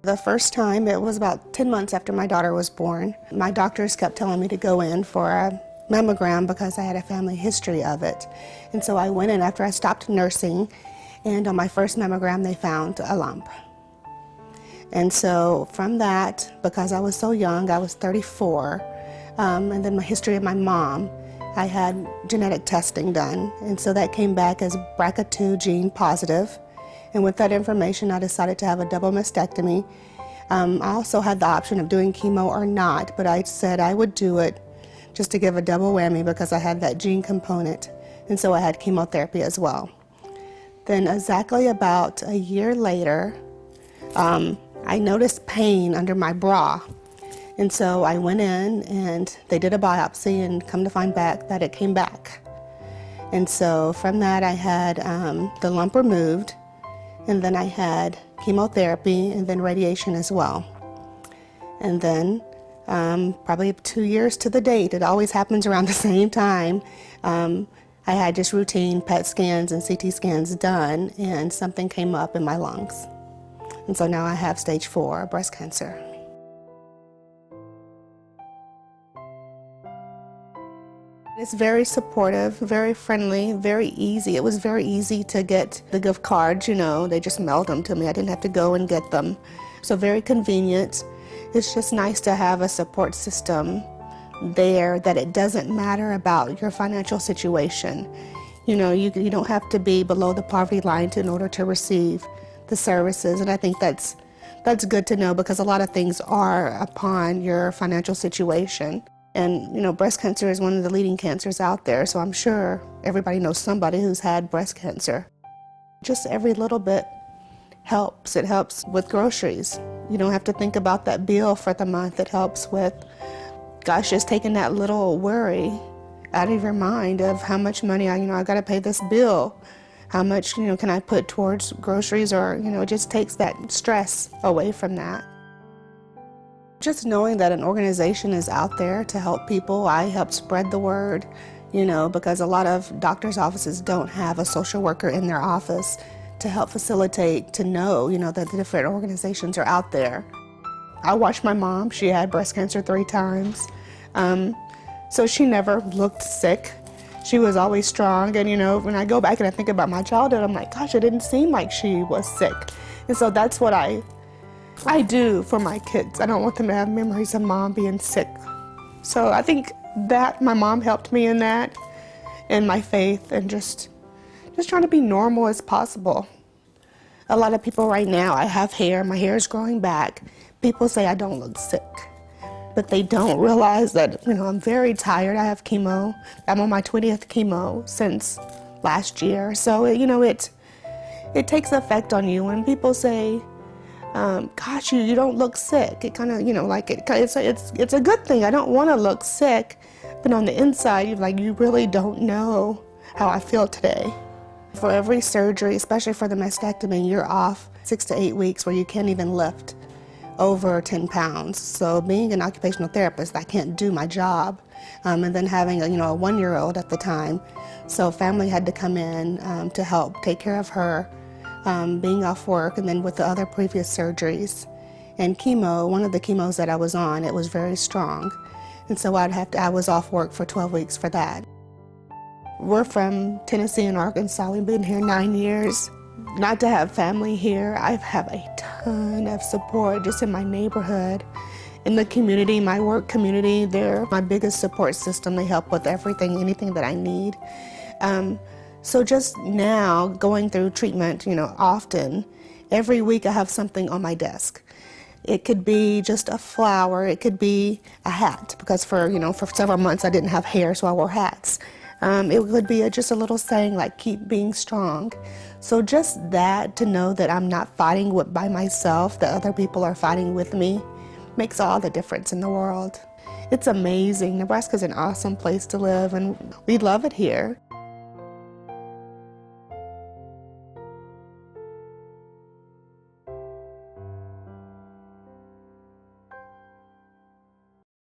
The first time, it was about 10 months after my daughter was born. My doctors kept telling me to go in for a mammogram because I had a family history of it. And so I went in after I stopped nursing, and on my first mammogram they found a lump. And so from that, because I was so young, I was 34, and then my history of my mom, I had genetic testing done, and so that came back as BRCA2 gene positive. And with that information, I decided to have a double mastectomy. I also had the option of doing chemo or not, but I said I would do it just to give a double whammy because I had that gene component, and so I had chemotherapy as well. Then exactly about a year later, I noticed pain under my bra, and so I went in and they did a biopsy, and come to find back that it came back. And so from that I had the lump removed, and then I had chemotherapy and then radiation as well. And then probably 2 years to the date, it always happens around the same time, I had just routine PET scans and CT scans done, and something came up in my lungs. And so now I have stage 4 breast cancer. It's very supportive, very friendly, very easy. It was very easy to get the gift cards, you know, they just mailed them to me. I didn't have to go and get them. So very convenient. It's just nice to have a support system there, that it doesn't matter about your financial situation. You know, you don't have to be below the poverty line in order to receive the services, and I think that's good to know, because a lot of things are upon your financial situation. And, you know, breast cancer is one of the leading cancers out there, so I'm sure everybody knows somebody who's had breast cancer. Just every little bit helps. It helps with groceries. You don't have to think about that bill for the month. It helps with, gosh, just taking that little worry out of your mind of how much money I got to pay this bill. How much, can I put towards groceries, or, it just takes that stress away from that. Just knowing that an organization is out there to help people, I help spread the word, because a lot of doctors' offices don't have a social worker in their office to help facilitate, to know, that the different organizations are out there. I watched my mom. She had breast cancer 3 times. So she never looked sick. She was always strong, and when I go back and I think about my childhood, I'm like, gosh, it didn't seem like she was sick. And so that's what I do for my kids. I don't want them to have memories of mom being sick. So I think that my mom helped me in that, and my faith, and just trying to be normal as possible. A lot of people right now, I have hair, my hair is growing back. People say I don't look sick, but they don't realize that, I'm very tired. I have chemo. I'm on my 20th chemo since last year. So, it takes effect on you. When people say, gosh, you don't look sick, it kind of, it's a good thing. I don't want to look sick, but on the inside, you really don't know how I feel today. For every surgery, especially for the mastectomy, you're off 6 to 8 weeks where you can't even lift over 10 pounds. So being an occupational therapist, I can't do my job. And then having a 1-year-old at the time. So family had to come in to help take care of her, being off work, and then with the other previous surgeries. And chemo, one of the chemos that I was on, it was very strong. And so I was off work for 12 weeks for that. We're from Tennessee and Arkansas. We've been here 9 years. Not to have family here, I have a ton of support just in my neighborhood, in the community, my work community. They're my biggest support system. They help with everything, anything that I need. So just now, going through treatment, often, every week I have something on my desk. It could be just a flower, it could be a hat, because for several months I didn't have hair, so I wore hats. It could be just a little saying like, keep being strong. So just that, to know that I'm not fighting by myself, that other people are fighting with me, makes all the difference in the world. It's amazing. Nebraska's an awesome place to live, and we love it here.